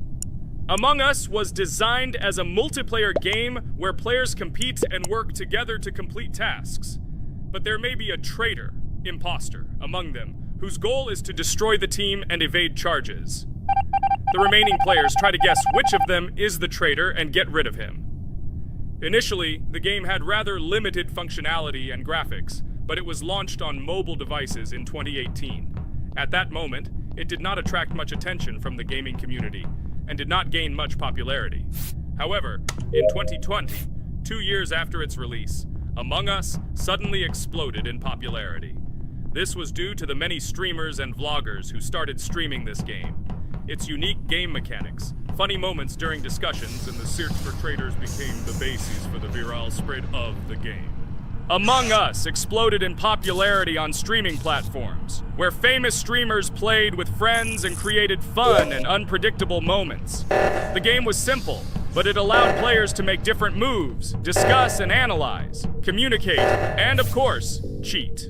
Among Us was designed as a multiplayer game where players compete and work together to complete tasks. But there may be a traitor, imposter, among them, whose goal is to destroy the team and evade charges. The remaining players try to guess which of them is the traitor and get rid of him. Initially, the game had rather limited functionality and graphics, but it was launched on mobile devices in 2018. At that moment, it did not attract much attention from the gaming community, and did not gain much popularity. However, in 2020, 2 years after its release, Among Us suddenly exploded in popularity. This was due to the many streamers and vloggers who started streaming this game. Its unique game mechanics, funny moments during discussions, and the search for traitors became the basis for the viral spread of the game. Among Us exploded in popularity on streaming platforms, where famous streamers played with friends and created fun and unpredictable moments. The game was simple, but it allowed players to make different moves, discuss and analyze, communicate, and of course, cheat.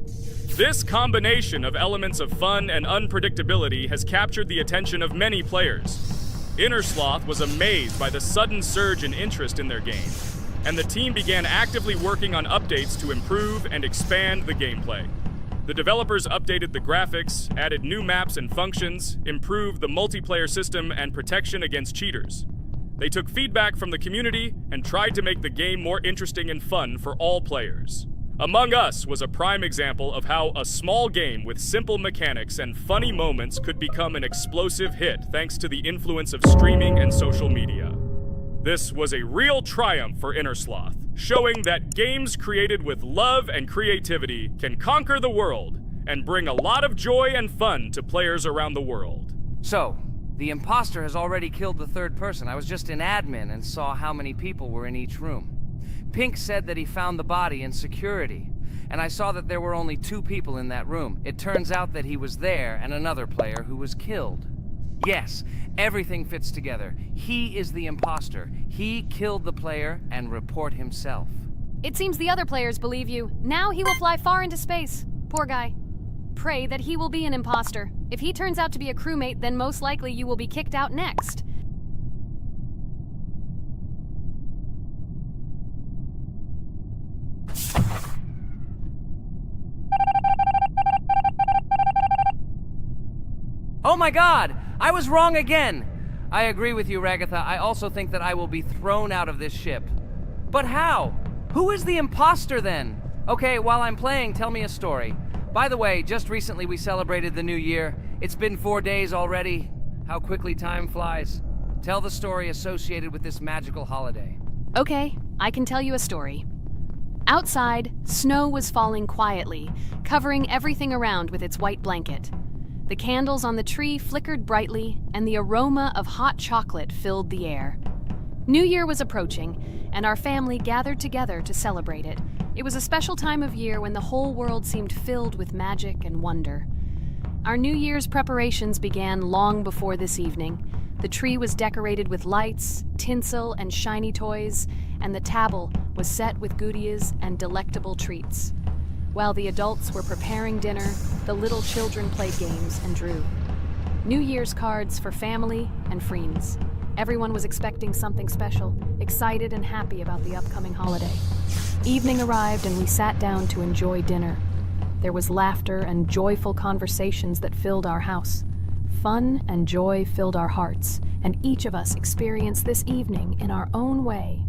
This combination of elements of fun and unpredictability has captured the attention of many players. Inner Sloth was amazed by the sudden surge in interest in their game, and the team began actively working on updates to improve and expand the gameplay. The developers updated the graphics, added new maps and functions, improved the multiplayer system and protection against cheaters. They took feedback from the community and tried to make the game more interesting and fun for all players. Among Us was a prime example of how a small game with simple mechanics and funny moments could become an explosive hit thanks to the influence of streaming and social media. This was a real triumph for Inner Sloth, showing that games created with love and creativity can conquer the world and bring a lot of joy and fun to players around the world. So, the imposter has already killed the third person. I was just in admin and saw how many people were in each room. Pink said that he found the body in security, and I saw that there were only 2 people in that room. It turns out that he was there and another player who was killed. Yes, everything fits together. He is the imposter. He killed the player and report himself. It seems the other players believe you. Now he will fly far into space. Poor guy. Pray that he will be an imposter. If he turns out to be a crewmate, then most likely you will be kicked out next. Oh my god! I was wrong again! I agree with you, Ragatha. I also think that I will be thrown out of this ship. But how? Who is the imposter then? Okay, while I'm playing, tell me a story. By the way, just recently we celebrated the new year. It's been 4 days already. How quickly time flies. Tell the story associated with this magical holiday. Okay, I can tell you a story. Outside, snow was falling quietly, covering everything around with its white blanket. The candles on the tree flickered brightly, and the aroma of hot chocolate filled the air. New Year was approaching, and our family gathered together to celebrate it. It was a special time of year when the whole world seemed filled with magic and wonder. Our New Year's preparations began long before this evening. The tree was decorated with lights, tinsel, and shiny toys, and the table was set with goodies and delectable treats. While the adults were preparing dinner, the little children played games and drew. New Year's cards for family and friends. Everyone was expecting something special, excited and happy about the upcoming holiday. Evening arrived and we sat down to enjoy dinner. There was laughter and joyful conversations that filled our house. Fun and joy filled our hearts, and each of us experienced this evening in our own way.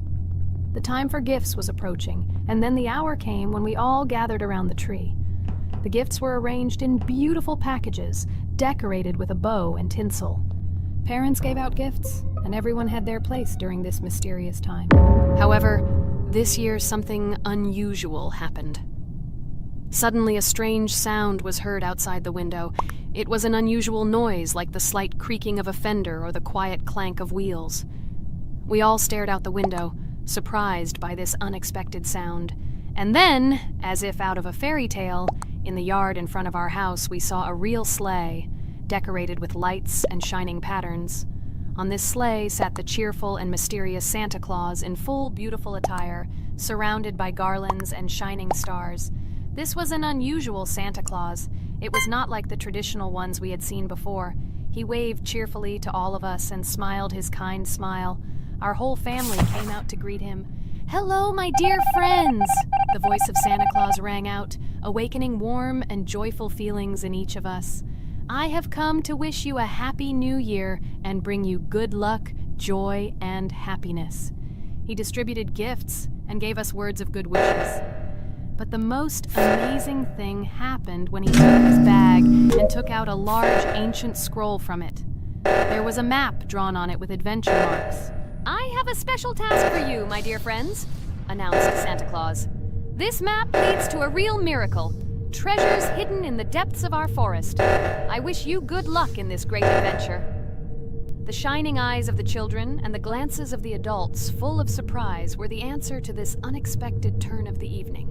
The time for gifts was approaching, and then the hour came when we all gathered around the tree. The gifts were arranged in beautiful packages, decorated with a bow and tinsel. Parents gave out gifts, and everyone had their place during this mysterious time. However, this year something unusual happened. Suddenly a strange sound was heard outside the window. It was an unusual noise, like the slight creaking of a fender or the quiet clank of wheels. We all stared out the window, surprised by this unexpected sound. And then, as if out of a fairy tale, in the yard in front of our house we saw a real sleigh, decorated with lights and shining patterns. On this sleigh sat the cheerful and mysterious Santa Claus in full beautiful attire, surrounded by garlands and shining stars. This was an unusual Santa Claus. It was not like the traditional ones we had seen before. He waved cheerfully to all of us and smiled his kind smile. Our whole family came out to greet him. "Hello, my dear friends!" The voice of Santa Claus rang out, awakening warm and joyful feelings in each of us. "I have come to wish you a happy new year and bring you good luck, joy, and happiness." He distributed gifts and gave us words of good wishes. But the most amazing thing happened when he took his bag and took out a large ancient scroll from it. There was a map drawn on it with adventure marks. "I have a special task for you, my dear friends," announced Santa Claus. "This map leads to a real miracle. Treasures hidden in the depths of our forest. I wish you good luck in this great adventure." The shining eyes of the children and the glances of the adults, full of surprise, were the answer to this unexpected turn of the evening.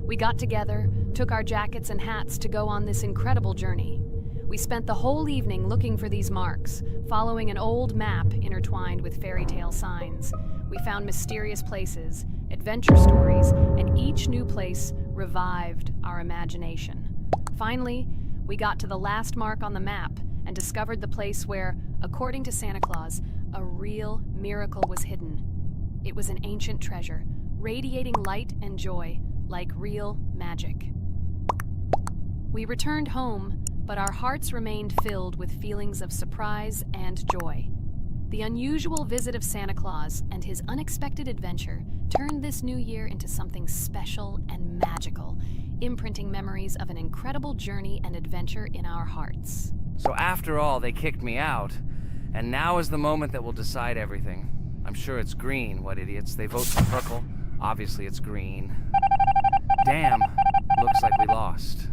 We got together, took our jackets and hats to go on this incredible journey. We spent the whole evening looking for these marks, following an old map intertwined with fairy tale signs. We found mysterious places, adventure stories, and each new place revived our imagination. Finally, we got to the last mark on the map and discovered the place where, according to Santa Claus, a real miracle was hidden. It was an ancient treasure, radiating light and joy, like real magic. We returned home, but our hearts remained filled with feelings of surprise and joy. The unusual visit of Santa Claus and his unexpected adventure turned this new year into something special and magical, imprinting memories of an incredible journey and adventure in our hearts. So after all, they kicked me out, and now is the moment that will decide everything. I'm sure it's green, what idiots. They vote for purple. Obviously it's green. Damn, looks like we lost.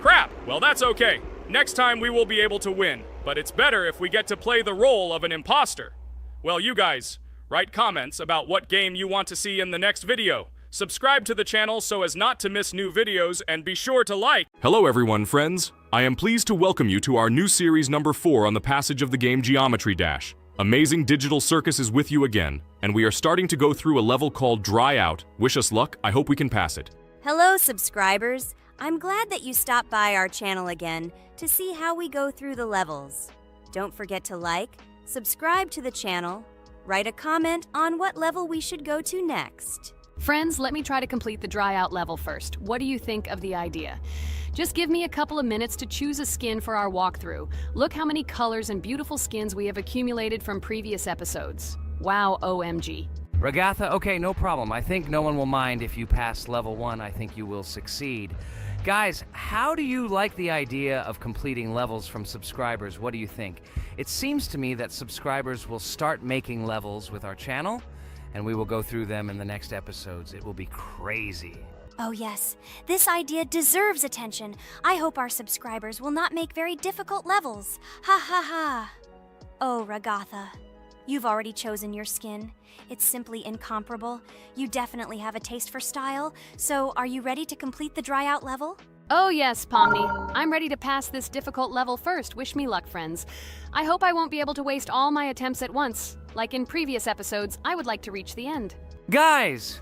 Crap! Well, that's okay. Next time we will be able to win, but it's better if we get to play the role of an imposter. Well, you guys, write comments about what game you want to see in the next video. Subscribe to the channel so as not to miss new videos, and be sure to like. Hello everyone, friends. I am pleased to welcome you to our new series number 4 on the passage of the game Geometry Dash. Amazing Digital Circus is with you again, and we are starting to go through a level called Dry Out. Wish us luck, I hope we can pass it. Hello, subscribers. I'm glad that you stopped by our channel again to see how we go through the levels. Don't forget to like, subscribe to the channel, write a comment on what level we should go to next. Friends, let me try to complete the dry out level first. What do you think of the idea? Just give me a couple of minutes to choose a skin for our walkthrough. Look how many colors and beautiful skins we have accumulated from previous episodes. Wow, OMG. Ragatha, okay, no problem. I think no one will mind if you pass level 1. I think you will succeed. Guys, how do you like the idea of completing levels from subscribers? What do you think? It seems to me that subscribers will start making levels with our channel, and we will go through them in the next episodes. It will be crazy. Oh yes, this idea deserves attention. I hope our subscribers will not make very difficult levels. Ha ha ha. Oh, Ragatha, you've already chosen your skin. It's simply incomparable. You definitely have a taste for style. So, are you ready to complete the dry out level? Oh yes, Pomni. I'm ready to pass this difficult level first. Wish me luck, friends. I hope I won't be able to waste all my attempts at once. Like in previous episodes, I would like to reach the end. Guys!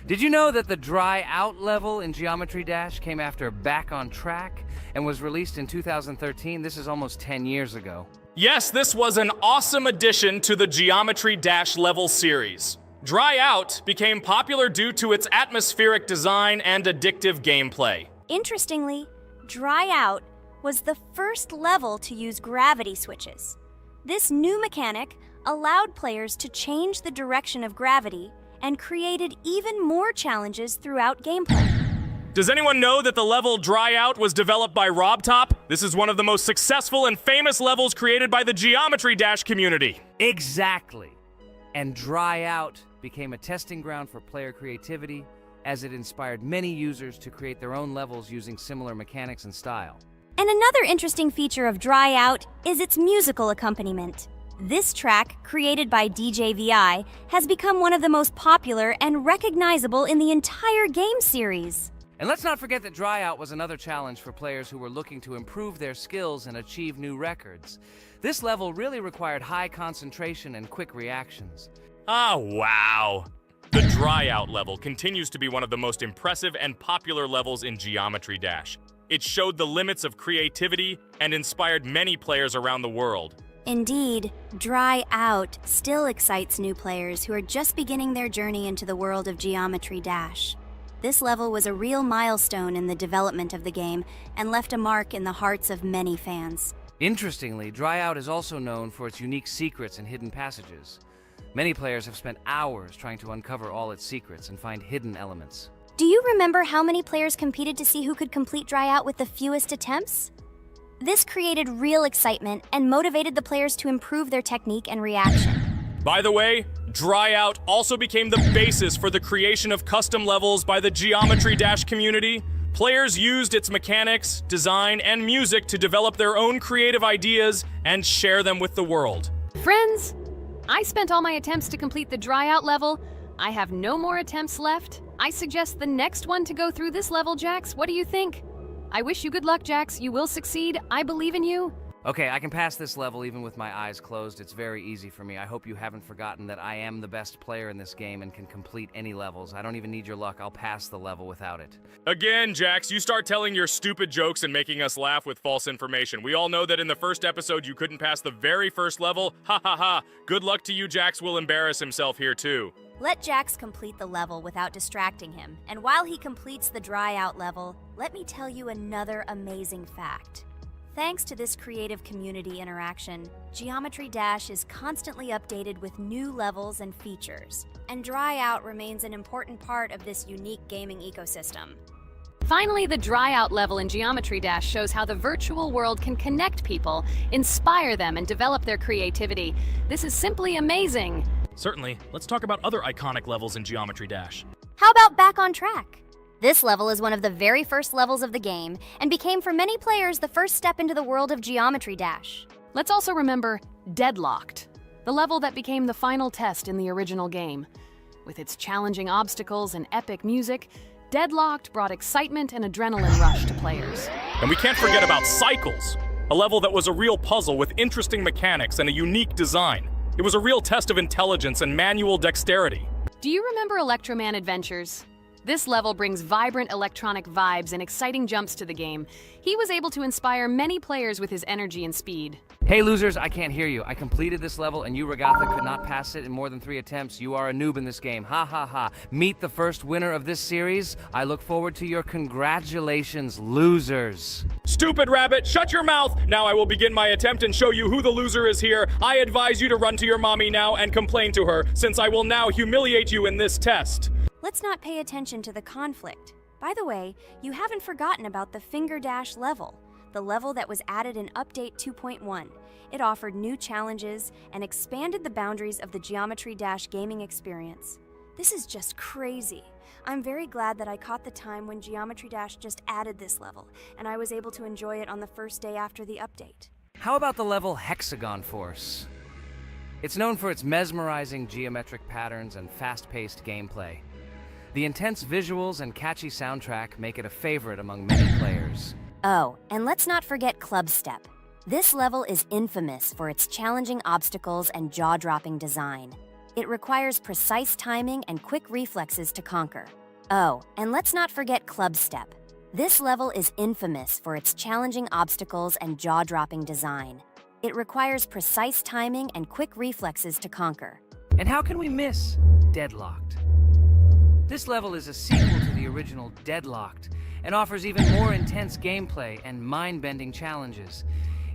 Did you know that the Dry Out level in Geometry Dash came after Back on Track and was released in 2013? This is almost 10 years ago. Yes, this was an awesome addition to the Geometry Dash level series. Dry Out became popular due to its atmospheric design and addictive gameplay. Interestingly, Dry Out was the first level to use gravity switches. This new mechanic allowed players to change the direction of gravity and created even more challenges throughout gameplay. Does anyone know that the level Dry Out was developed by RobTop? This is one of the most successful and famous levels created by the Geometry Dash community. Exactly. And Dry Out became a testing ground for player creativity, as it inspired many users to create their own levels using similar mechanics and style. And another interesting feature of Dry Out is its musical accompaniment. This track, created by DJ VI, has become one of the most popular and recognizable in the entire game series. And let's not forget that Dry Out was another challenge for players who were looking to improve their skills and achieve new records. This level really required high concentration and quick reactions. Ah, wow. The Dry Out level continues to be one of the most impressive and popular levels in Geometry Dash. It showed the limits of creativity and inspired many players around the world. Indeed, Dry Out still excites new players who are just beginning their journey into the world of Geometry Dash. This level was a real milestone in the development of the game and left a mark in the hearts of many fans. Interestingly, Dry Out is also known for its unique secrets and hidden passages. Many players have spent hours trying to uncover all its secrets and find hidden elements. Do you remember how many players competed to see who could complete Dry Out with the fewest attempts? This created real excitement and motivated the players to improve their technique and reaction. By the way, Dry Out also became the basis for the creation of custom levels by the Geometry Dash community. Players used its mechanics, design, and music to develop their own creative ideas and share them with the world. Friends, I spent all my attempts to complete the Dry Out level. I have no more attempts left. I suggest the next one to go through this level, Jax. What do you think? I wish you good luck, Jax. You will succeed. I believe in you. Okay, I can pass this level even with my eyes closed. It's very easy for me. I hope you haven't forgotten that I am the best player in this game and can complete any levels. I don't even need your luck. I'll pass the level without it. Again, Jax, you start telling your stupid jokes and making us laugh with false information. We all know that in the first episode you couldn't pass the very first level. Ha ha ha. Good luck to you, Jax will embarrass himself here too. Let Jax complete the level without distracting him. And while he completes the Dry Out level, let me tell you another amazing fact. Thanks to this creative community interaction, Geometry Dash is constantly updated with new levels and features, and Dry Out remains an important part of this unique gaming ecosystem. Finally, the Dry Out level in Geometry Dash shows how the virtual world can connect people, inspire them, and develop their creativity. This is simply amazing. Certainly. Let's talk about other iconic levels in Geometry Dash. How about Back on Track? This level is one of the very first levels of the game and became for many players the first step into the world of Geometry Dash. Let's also remember Deadlocked, the level that became the final test in the original game. With its challenging obstacles and epic music, Deadlocked brought excitement and adrenaline rush to players. And we can't forget about Cycles, a level that was a real puzzle with interesting mechanics and a unique design. It was a real test of intelligence and manual dexterity. Do you remember Electroman Adventures? This level brings vibrant electronic vibes and exciting jumps to the game. He was able to inspire many players with his energy and speed. Hey losers, I can't hear you. I completed this level and you, Regatha, could not pass it in more than 3 attempts. You are a noob in this game. Ha ha ha. Meet the first winner of this series. I look forward to your congratulations, losers. Stupid rabbit, shut your mouth! Now I will begin my attempt and show you who the loser is here. I advise you to run to your mommy now and complain to her, since I will now humiliate you in this test. Let's not pay attention to the conflict. By the way, you haven't forgotten about the Finger Dash level, the level that was added in Update 2.1. It offered new challenges and expanded the boundaries of the Geometry Dash gaming experience. This is just crazy. I'm very glad that I caught the time when Geometry Dash just added this level, and I was able to enjoy it on the first day after the update. How about the level Hexagon Force? It's known for its mesmerizing geometric patterns and fast-paced gameplay. The intense visuals and catchy soundtrack make it a favorite among many players. Oh, and let's not forget Club Step. This level is infamous for its challenging obstacles and jaw-dropping design. It requires precise timing and quick reflexes to conquer. Oh, and let's not forget Club Step. This level is infamous for its challenging obstacles and jaw-dropping design. It requires precise timing and quick reflexes to conquer. And how can we miss Deadlocked? This level is a sequel to the original Deadlocked and offers even more intense gameplay and mind-bending challenges.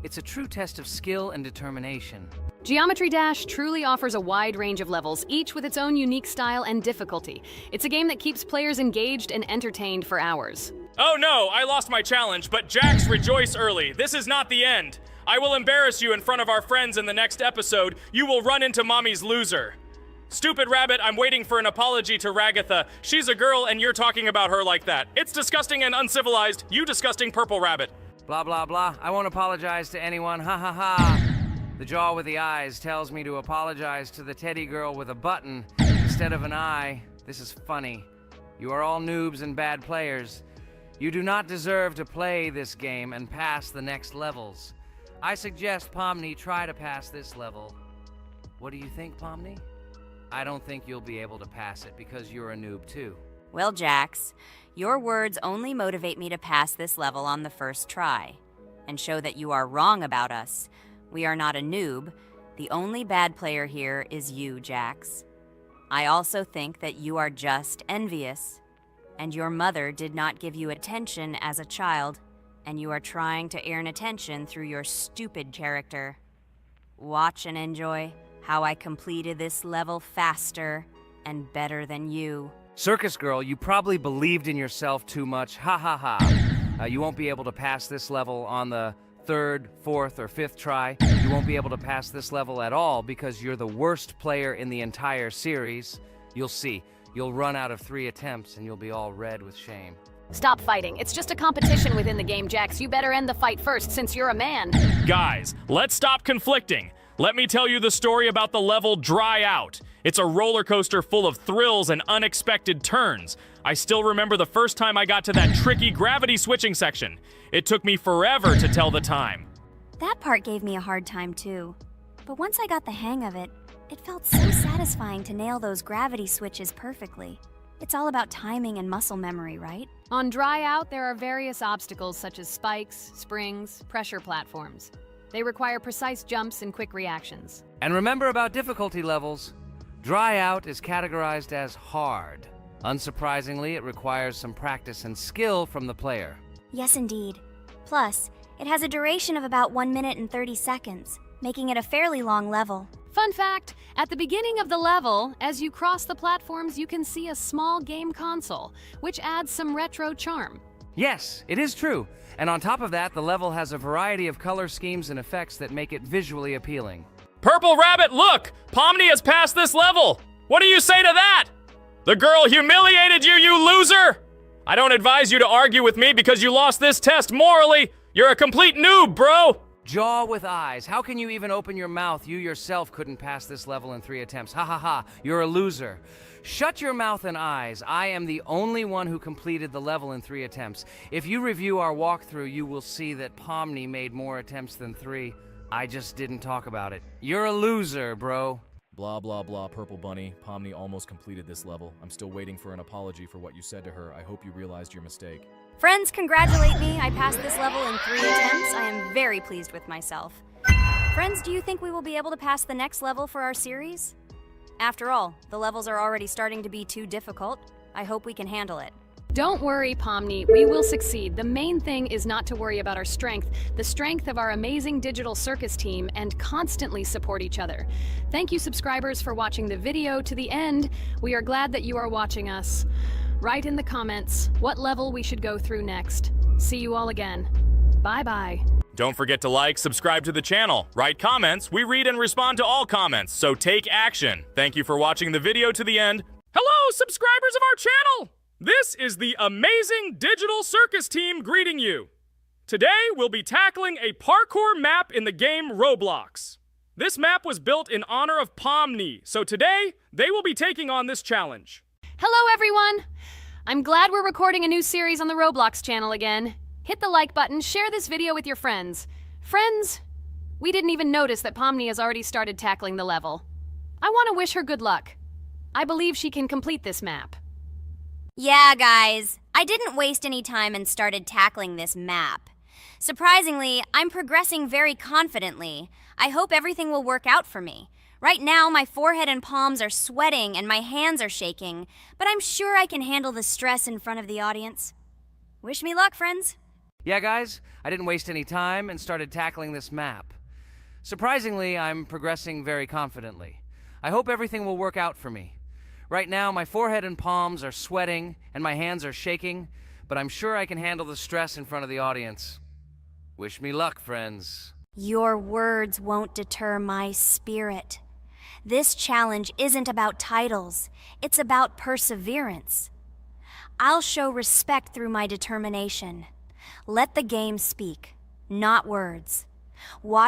It's a true test of skill and determination. Geometry Dash truly offers a wide range of levels, each with its own unique style and difficulty. It's a game that keeps players engaged and entertained for hours. Oh no, I lost my challenge, but Jax, rejoice early. This is not the end. I will embarrass you in front of our friends in the next episode. You will run into Mommy's loser. Stupid Rabbit, I'm waiting for an apology to Ragatha. She's a girl and you're talking about her like that. It's disgusting and uncivilized, you disgusting Purple Rabbit. Blah, blah, blah. I won't apologize to anyone. Ha ha ha. The jaw with the eyes tells me to apologize to the teddy girl with a button instead of an eye. This is funny. You are all noobs and bad players. You do not deserve to play this game and pass the next levels. I suggest Pomni try to pass this level. What do you think, Pomni? I don't think you'll be able to pass it because you're a noob too. Well, Jax, your words only motivate me to pass this level on the first try and show that you are wrong about us. We are not a noob. The only bad player here is you, Jax. I also think that you are just envious, and your mother did not give you attention as a child, and you are trying to earn attention through your stupid character. Watch and enjoy how I completed this level faster and better than you. Circus girl, you probably believed in yourself too much. Ha ha ha. You won't be able to pass this level on the third, fourth, or fifth try. You won't be able to pass this level at all because you're the worst player in the entire series. You'll see. You'll run out of 3 attempts and you'll be all red with shame. Stop fighting. It's just a competition within the game, Jax. You better end the fight first since you're a man. Guys, let's stop conflicting. Let me tell you the story about the level Dry Out. It's a roller coaster full of thrills and unexpected turns. I still remember the first time I got to that tricky gravity switching section. It took me forever to tell the time. That part gave me a hard time too. But once I got the hang of it, it felt so satisfying to nail those gravity switches perfectly. It's all about timing and muscle memory, right? On Dry Out, there are various obstacles such as spikes, springs, pressure platforms. They require precise jumps and quick reactions. And remember about difficulty levels. Dry Out is categorized as hard. Unsurprisingly, it requires some practice and skill from the player. Yes, indeed. Plus, it has a duration of about 1 minute and 30 seconds, making it a fairly long level. Fun fact, at the beginning of the level, as you cross the platforms, you can see a small game console, which adds some retro charm. Yes, it is true. And on top of that, the level has a variety of color schemes and effects that make it visually appealing. Purple Rabbit, look! Pomni has passed this level! What do you say to that? The girl humiliated you, you loser! I don't advise you to argue with me because you lost this test morally. You're a complete noob, bro! Jaw with eyes. How can you even open your mouth? You yourself couldn't pass this level in 3 attempts. Ha ha ha. You're a loser. Shut your mouth and eyes. I am the only one who completed the level in 3 attempts. If you review our walkthrough, you will see that Pomni made more attempts than 3. I just didn't talk about it. You're a loser, bro. Blah, blah, blah, Purple Bunny. Pomni almost completed this level. I'm still waiting for an apology for what you said to her. I hope you realized your mistake. Friends, congratulate me. I passed this level in 3 attempts. I am very pleased with myself. Friends, do you think we will be able to pass the next level for our series? After all, the levels are already starting to be too difficult. I hope we can handle it. Don't worry, Pomni. We will succeed. The main thing is not to worry about our strength, the strength of our amazing digital circus team, and constantly support each other. Thank you, subscribers, for watching the video to the end. We are glad that you are watching us. Write in the comments what level we should go through next. See you all again. Bye-bye. Don't forget to like, subscribe to the channel, write comments. We read and respond to all comments, so take action. Thank you for watching the video to the end. Hello, subscribers of our channel! This is the amazing digital circus team greeting you. Today, we'll be tackling a parkour map in the game Roblox. This map was built in honor of Pomni, so today, they will be taking on this challenge. Hello, everyone! I'm glad we're recording a new series on the Roblox channel again. Hit the like button, share this video with your friends. Friends, we didn't even notice that Pomni has already started tackling the level. I want to wish her good luck. I believe she can complete this map. Yeah, guys, I didn't waste any time and started tackling this map. Surprisingly, I'm progressing very confidently. I hope everything will work out for me. Right now, my forehead and palms are sweating and my hands are shaking, but I'm sure I can handle the stress in front of the audience. Wish me luck, friends. Yeah, guys, I didn't waste any time and started tackling this map. Surprisingly, I'm progressing very confidently. I hope everything will work out for me. Right now, my forehead and palms are sweating and my hands are shaking, but I'm sure I can handle the stress in front of the audience. Wish me luck, friends. Your words won't deter my spirit. This challenge isn't about titles, it's about perseverance. I'll show respect through my determination. Let the game speak, not words. Watch